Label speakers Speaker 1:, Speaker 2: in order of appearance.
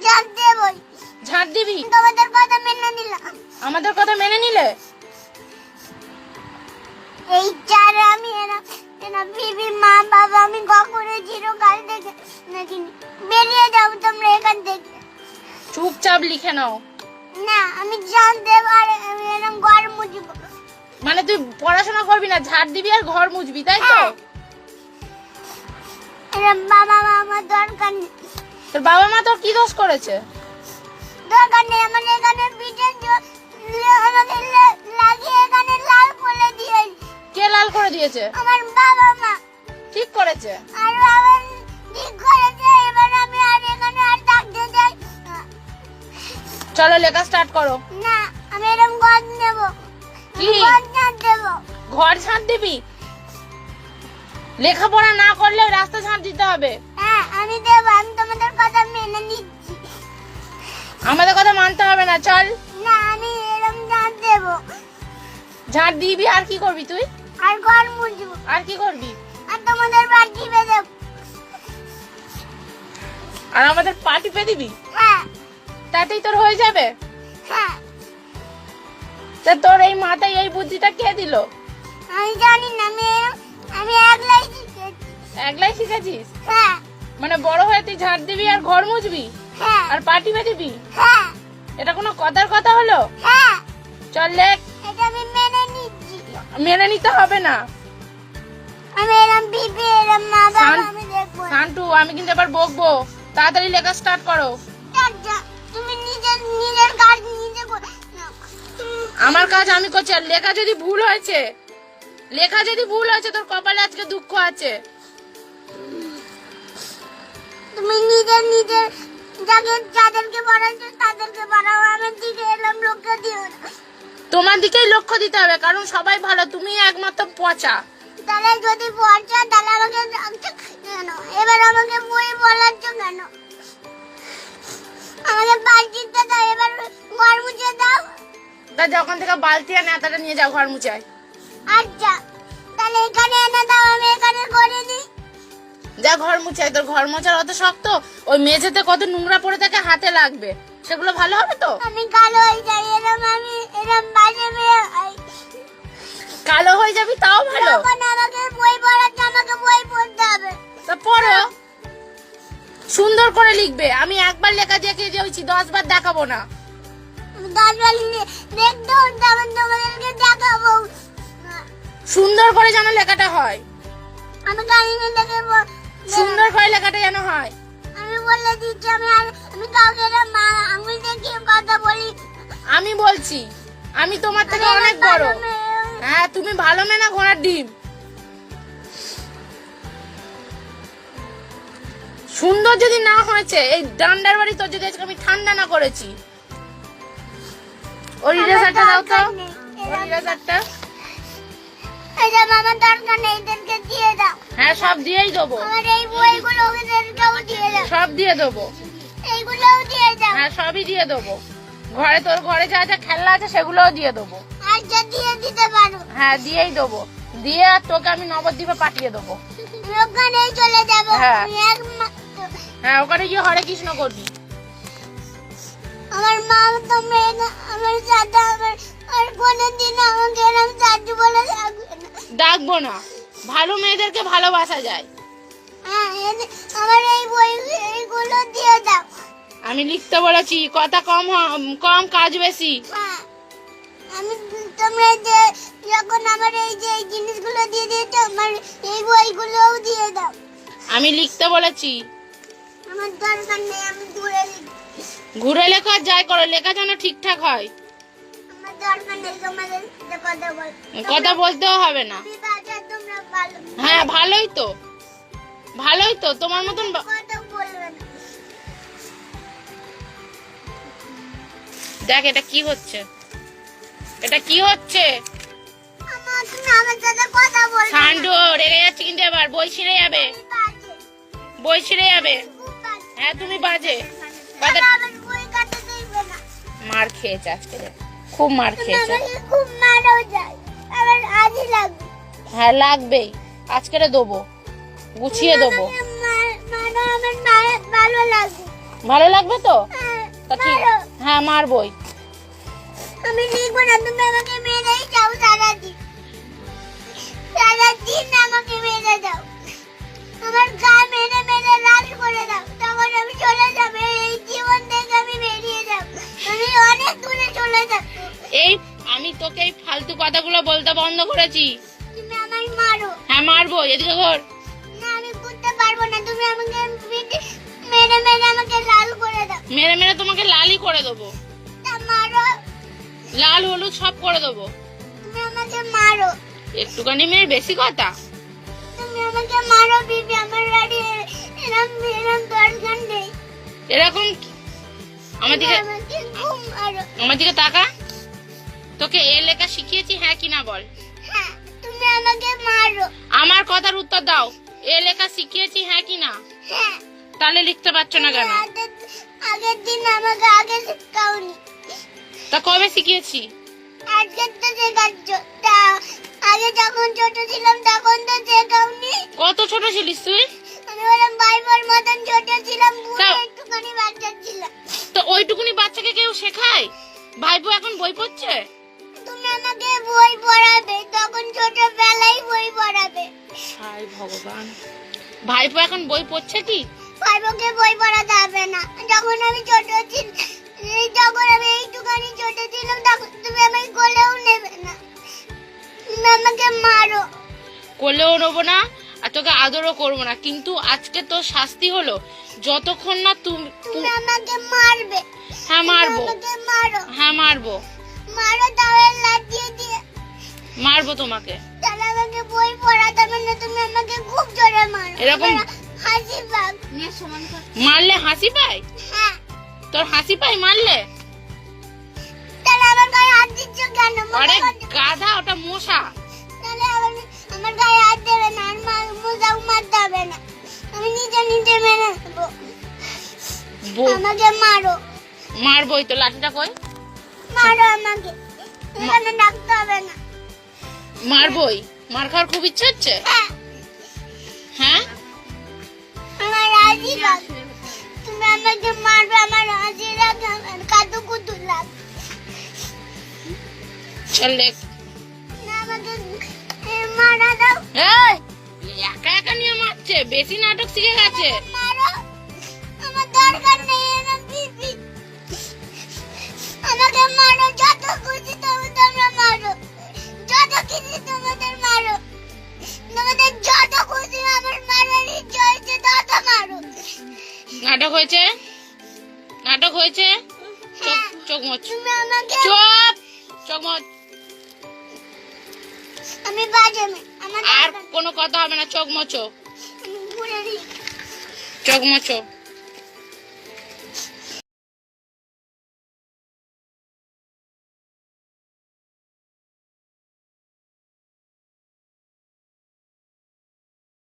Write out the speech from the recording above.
Speaker 1: ঝাড় দেবই।
Speaker 2: ঝাড় দিবি?
Speaker 1: তোমাদের কথা মেনে নিলাম।
Speaker 2: আমাদের কথা মেনে নিলে?
Speaker 1: এই চার আমি এরা বিবি মা বাবা আমি কখনো চিরকাল দেখে দেখিনি। বেরিয়ে যাও তোমরা এখান থেকে।
Speaker 2: চুপচাপ লিখে নাও।
Speaker 1: না আমি জানতে পারি আমি এরকম ঘর মুছবো।
Speaker 2: মানে তুই পড়াশোনা করবি না, ঝাড় দিবি আর ঘর মুছবি, তাই তো?
Speaker 1: এরকম বাবা মা আমার দরকার নেই।
Speaker 2: তোর বাবা মা তোর কি দোষ করেছে?
Speaker 1: দরকার নেই আমার এখানে পিঠে আমাকে লাগিয়ে এখানে লাল করে দিয়ে।
Speaker 2: কে লাল করে দিয়েছে?
Speaker 1: আমার বাবা মা।
Speaker 2: ঠিক করেছে?
Speaker 1: আর বাবা ঠিক করেছে। এবার আমি আর এখানে আর থাকতে চাই না।
Speaker 2: চলো লেখা স্টার্ট করো।
Speaker 1: না আমি এরকম ঘর নেব।
Speaker 2: কি?
Speaker 1: ঘর ঝাড় দেবো।
Speaker 2: ঘর ঝাড় দিবি? লেখাপড়া না করলে রাস্তা ঝাড় দিতে হবে।
Speaker 1: হ্যাঁ আমি দেবো। আমি তোমাদের কথা মেনে নিচ্ছি।
Speaker 2: আমাদের কথা মানতে হবে না, চল।
Speaker 1: না আমি এরকম ঝাড় দেবো।
Speaker 2: ঝাড় দিবি আর কি করবি তুই?
Speaker 1: আর ঘর মুছবো।
Speaker 2: আর কি করবি?
Speaker 1: আর তোমাদের বাড়ি টিপে দেবো।
Speaker 2: আর আমাদের পা টিপে দিবি?
Speaker 1: হ্যাঁ
Speaker 2: তাতেই তোর হয়ে যাবে?
Speaker 1: হ্যাঁ
Speaker 2: তা তোর এই মাথায় এই বুদ্ধিটা কে দিল?
Speaker 1: আমি জানি না। আমি একলাই শিখেছি।
Speaker 2: একলাই শিখেছিস?
Speaker 1: হ্যাঁ
Speaker 2: মানে বড় হয়ে তুই ঝাড় দিবি আর ঘর মুছবি
Speaker 1: হ্যাঁ
Speaker 2: আর পা টিপে দিবি?
Speaker 1: হ্যাঁ
Speaker 2: এটা কোনো কথার কথা হলো?
Speaker 1: হ্যাঁ
Speaker 2: চল লেখ।
Speaker 1: এটা আমি মেনে নিচ্ছি।
Speaker 2: মেনে নিতে হবে না।
Speaker 1: আমি এরম বিবি এরম মা বাবা
Speaker 2: শান্ত-
Speaker 1: আমি দেখবো না।
Speaker 2: শান্টু, আমি কিন্তু এবার বকবো। তাড়াতাড়ি লেখা স্টার্ট করো।
Speaker 1: তুমি নিজের কাজ নিজে করো।
Speaker 2: আমার কাজ আমি করছি। আর লেখা যদি ভুল হয়েছে, তোর কপালে আজকে দুঃখ আছে।
Speaker 1: তুমি নিজের যাদেরকে পড়াচ্ছো তাদেরকে পড়াও। আমার দিকে এরম লক্ষ্য দিও না।
Speaker 2: তোমার দিকেই লক্ষ্য দিতে হবে, কারণ সবাই ভালো, তুমি একমাত্র পচা।
Speaker 1: তাহলে যদি পড়ছো তাহলে আমাকে ডাকছো কেন? এবার আমাকে বই বলাচ্ছ কেন? আমাকে বালতিতে দাও। এবার ঘর মুছে দাও।
Speaker 2: তা যখন থেকে বালতি আর নেতাটা নিয়ে যাও ঘর মুছায়।
Speaker 1: আচ্ছা তাহলে এখানে এনে দাও। আমি এখানে করে দিই।
Speaker 2: যা ঘর মুছায়। তোর ঘর মোছার অত শক্ত? ওই মেঝেতে কত নোংরা পড়ে থাকে, হাতে লাগবে, সেগুলো ভালো হবে তো?
Speaker 1: আমি কালো হয়ে যাই। আমি এরম বাজে মেয়ে হই।
Speaker 2: কালো হয়ে যাবি তাও ভালো?
Speaker 1: যখন আমাকে বই পড়াচ্ছে আমাকে বই পড়তে হবে।
Speaker 2: তা পড়ো, সুন্দর করে লিখবে। আমি একবার লেখা দেখিয়ে দিয়েছি, 10 বার দেখাবো না।
Speaker 1: আমি 10 বার দেখতে তখন তোমাদেরকে দেখাবো।
Speaker 2: সুন্দর করে যেন লেখাটা হয়।
Speaker 1: আমি কাহিনী দেখে
Speaker 2: সুন্দর করে লেখাটা যেন হয়।
Speaker 1: আমি বলে দিচ্ছি। আমি কাউকে এরম আঙুল দেখিয়ে কথা বলি।
Speaker 2: আমি বলছি, আমি তোমার থেকে
Speaker 1: আমি
Speaker 2: অনেক
Speaker 1: এরম
Speaker 2: বড়।
Speaker 1: ভালো মেয়ে।
Speaker 2: হ্যাঁ, তুমি ভালো মেয়ে না ঘোড়ার ডিম। সুন্দর যদি না হয়েছে, এই ডান্ডার বাড়ি তোর যদি আজকে আমি ঠান্ডা না করেছি। ওর ইরেজারটা দাও তো।
Speaker 1: দরকার নেই।
Speaker 2: ওর ইরেজারটা।
Speaker 1: এরম আমার দরকার নেই। এদেরকে দিয়ে দাও।
Speaker 2: হ্যাঁ, সব দিয়েই দেবো।
Speaker 1: আমার এই বইগুলো ওদেরকেও দিয়ে দাও।
Speaker 2: সব দিয়ে দেবো।
Speaker 1: এইগুলোও দিয়ে দাও।
Speaker 2: হ্যাঁ, সবই দিয়ে দেবো। তোর ঘরে যা যা খেলনা আছে সেগুলোও দিয়ে দেবো।
Speaker 1: আচ্ছা দিয়ে দিতে পারো।
Speaker 2: হ্যাঁ, দিয়েই দেবো। দিয়ে আর তোকে আমি নবদ্বীপে পাঠিয়ে দেবো।
Speaker 1: আমি ওখানেই চলে যাবো।
Speaker 2: হ্যাঁ।
Speaker 1: আমি
Speaker 2: হ্যাঁ, ওখানে গিয়ে হরে কৃষ্ণ করবি।
Speaker 1: আমার মা তোমরা আমার সাথে আর কোনোদিন আমাকে এরকম সাহায্য বলে থাকবে না।
Speaker 2: ডাকবো না। ভালো মেয়েদেরকে ভালোবাসা যায়।
Speaker 1: হ্যাঁ আমার এই বই এইগুলো দিয়ে দাও।
Speaker 2: আমি লিখতে বলেছি, কথা কম কাজ বেশি।
Speaker 1: হ্যাঁ আমি তোমরা যে যখন আমার এই জিনিসগুলো দিয়ে দিয়েছো আমার এই বইগুলোও দিয়ে দাও।
Speaker 2: আমি লিখতে বলেছি।
Speaker 1: আমার দরকার নেই। আমি ঘুরে লিখি।
Speaker 2: ঘুরে লেখা আর যাই করো, লেখা যেন ঠিকঠাক হয়।
Speaker 1: আমার দরকার নেই তোমাদের সাথে কথা বল।
Speaker 2: কথা বলতেও হবে না।
Speaker 1: তোমরা ভালো।
Speaker 2: হ্যাঁ, ভালোই তো তোমার মতন
Speaker 1: কথা বলবে না।
Speaker 2: দেখ এটা কি হচ্ছে।
Speaker 1: আমার সাথে কথা বলবে না।
Speaker 2: সান্ডু রেগে যাচ্ছে কিন্তু এবার। বই ছিঁড়ে যাবে। হ্যাঁ, তুমি বাজে।
Speaker 1: বই কাটতে দেবে না।
Speaker 2: মার খেয়েছে আজকে, খুব মার খেয়েছে।
Speaker 1: আমাকে খুব মারাও যায়। আমার আজই লাগবে।
Speaker 2: হ্যাঁ, লাগবেই। আজকে দেবো, গুছিয়ে দেবো।
Speaker 1: মানো আমার ভালো লাগবে।
Speaker 2: ভালো লাগবে তো?
Speaker 1: হ্যাঁ,
Speaker 2: তা ঠিক,
Speaker 1: মারো।
Speaker 2: হ্যাঁ মারবই।
Speaker 1: আমি লিখবো না, তুমি আমাকে মেরেই যাও সারাদিন। সারাদিন আমাকে মেরে দাও, আমার গা মেরে মেরে লাল করে দাও, তখন আমি চলে যাবো, এই জীবন থেকে আমি বেরিয়ে যাবো, আমি অনেক দূরে চলে যাবো।
Speaker 2: এই আমি তোকে এই ফালতু কথাগুলো বলতে বন্ধ করেছি।
Speaker 1: তুমি আমায় মারো।
Speaker 2: হ্যাঁ মারবো, এদিকে ঘর।
Speaker 1: না, আমি বুঝতে পারবো না, তুমি আমাকে মেরে মেরে আমাকে লাল করে দাও।
Speaker 2: মেরে মেরে তোমাকে লালই করে দেবো,
Speaker 1: তা মারো,
Speaker 2: লাল হলুদ সব করে দেবো।
Speaker 1: তুমি আমাকে মারো,
Speaker 2: একটুখানি মেয়ের বেশি কথা।
Speaker 1: তুমি আমাকে মারো বিবি, আমার বাড়ি এরম এরম দরকার নেই।
Speaker 2: এরকম আমার দিকে,
Speaker 1: আমাকে খুব মারো।
Speaker 2: আমার দিকে তাকা। তোকে এ লেখা শিখিয়েছি হ্যাঁ কি না বল।
Speaker 1: হ্যাঁ, তুমি আমাকে মারো।
Speaker 2: আমার কথার উত্তর দাও, এ লেখা শিখিয়েছি হ্যাঁ কি না?
Speaker 1: হ্যাঁ।
Speaker 2: তাহলে লিখতে পারছো না কেন?
Speaker 1: আগের দিন আমাকে আগে শেখাওনি,
Speaker 2: তা কবে শিখিয়েছি?
Speaker 1: আজকে তো শেখাচ্ছ। তা আগে যখন ছোট ছিলাম তখন তো শেখাওনি।
Speaker 2: কত ছোট ছিলিস তুই?
Speaker 1: আমি ওরকম বাইবল মতন ছোট ছিলাম, বুড়ো
Speaker 2: তা-
Speaker 1: একটুখানি বাচ্চা ছিলাম।
Speaker 2: তো ওইটুকুনি বাচ্চাকে কেউ শেখায়? ভাইপো এখন বই পড়ছে।
Speaker 1: তুমি আমাকে বই পড়াবে, তখন ছোটবেলায় বই পড়াবে।
Speaker 2: হায় ভগবান, ভাইপো এখন বই পড়ছে কি?
Speaker 1: ভাইবোকে বই পড়াতে হবে না। যখন আমি ছোট ছিলাম, যখন আমি এইটুখানি ছোট ছিলাম, তখন তুমি আমাকে কোলেও নেবে না, তুমি আমাকে মারো।
Speaker 2: কোলেও নেবো না আর তোকে আদরও করবো না, কিন্তু আজকে তোর শাস্তি হলো যতক্ষণ না তুমি।
Speaker 1: তুমি আমাকে মারবে।
Speaker 2: হ্যাঁ মারবো,
Speaker 1: তুমি আমাকে মারো,
Speaker 2: হ্যাঁ মারবো,
Speaker 1: মারো, তাহলে লাঠিয়ে দিয়ে।
Speaker 2: মারবো তোমাকে।
Speaker 1: তাহলে আমাকে বই পড়াতে হবে না, তুমি আমাকে খুব জোরে মারো।
Speaker 2: এরকম-
Speaker 1: আমার হাসি পাক।
Speaker 2: মারলে হাসি পায়?
Speaker 1: হ্যাঁ।
Speaker 2: তোর হাসি পায় মারলে?
Speaker 1: তাহলে আমার গায়ে হাত দিচ্ছ কেন?
Speaker 2: আরে গাধা, ওটা মশা।
Speaker 1: তাহলে আমার গায়ে হাত দেবে না, আর মোজাও মারতে হবে না, আমি নিজে নিজে মেরে নেবো। আমাকে মারো,
Speaker 2: মারবোই তো, লাঠিটা কই?
Speaker 1: মারো আমাকে, এখানে ডাকতে হবে না।
Speaker 2: মারবোই, মার খাওয়ার খুব ইচ্ছে হচ্ছে।
Speaker 1: হ্যাঁ,
Speaker 2: হ্যাঁ
Speaker 1: আমার হাসি পাক। তুমি আমাকে মারবে, আমার হাসি লাগে, আমার কাদু কুদু লাগে।
Speaker 2: চল লেখ।
Speaker 1: না, আমাকে মারা দাও।
Speaker 2: এই, একা একা নিয়ে মারছে, বেশি নাটক শিখে গেছে।
Speaker 1: মারো, আমার দরকার নেই এরম বিবি। আমাকে মারো, যত খুশি তোমরা মারো, যত খুশি তোমাদের মারো, তোমাদের যত খুশি আমার মারার ইচ্ছা হয়েছে তত মারো।
Speaker 2: নাটক হয়েছে, নাটক হয়েছে। চোখ,
Speaker 1: হ্যাঁ,
Speaker 2: চোখ মোচ।
Speaker 1: তুমি আমাকে,
Speaker 2: চুপ, চোখ মোচ।
Speaker 1: আমি বাজে মেয়ে, আমার
Speaker 2: আর
Speaker 1: দরকার নেই।
Speaker 2: কোনো কথা হবে না, চোখ মোচো,
Speaker 1: আমি ঘুরে দিই।
Speaker 2: চোখ মোচো।